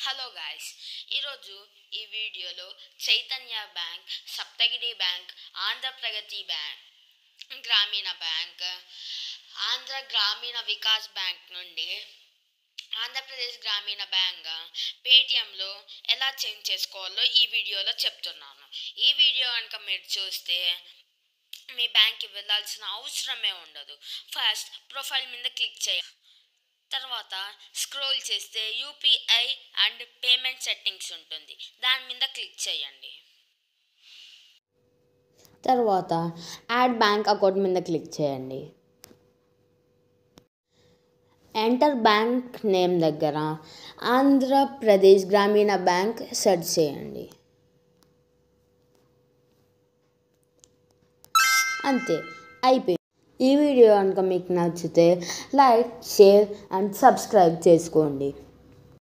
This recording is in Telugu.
హలో గాయ్స్, ఈరోజు ఈ వీడియోలో Chaitanya bank, Saptagiri bank, Andhra Pragathi bank, గ్రామీణ బ్యాంక్, ఆంధ్ర గ్రామీణ వికాస్ బ్యాంక్ నుండి ఆంధ్రప్రదేశ్ గ్రామీణ బ్యాంక్ పేటిఎంలో ఎలా చేంజ్ చేసుకోవాలో ఈ వీడియోలో చెప్తున్నాను. ఈ వీడియో కనుక మీరు చూస్తే మీ బ్యాంక్కి వెళ్ళాల్సిన అవసరమే ఉండదు. ఫస్ట్ ప్రొఫైల్ మీద క్లిక్ చేయాలి. తర్వాత స్క్రోల్ చేస్తే యూపీఐ అండ్ పేమెంట్ సెట్టింగ్స్ ఉంటుంది, దాని మీద క్లిక్ చేయండి. తర్వాత యాడ్ బ్యాంక్ అకౌంట్ మీద క్లిక్ చేయండి. ఎంటర్ బ్యాంక్ నేమ్ దగ్గర ఆంధ్రప్రదేశ్ గ్రామీణ బ్యాంక్ సెర్చ్ చేయండి. అంతే, అయిపోయింది. ఈ వీడియో కనుక మీకు నచ్చితే లైక్, షేర్ అండ్ సబ్స్క్రైబ్ చేసుకోండి.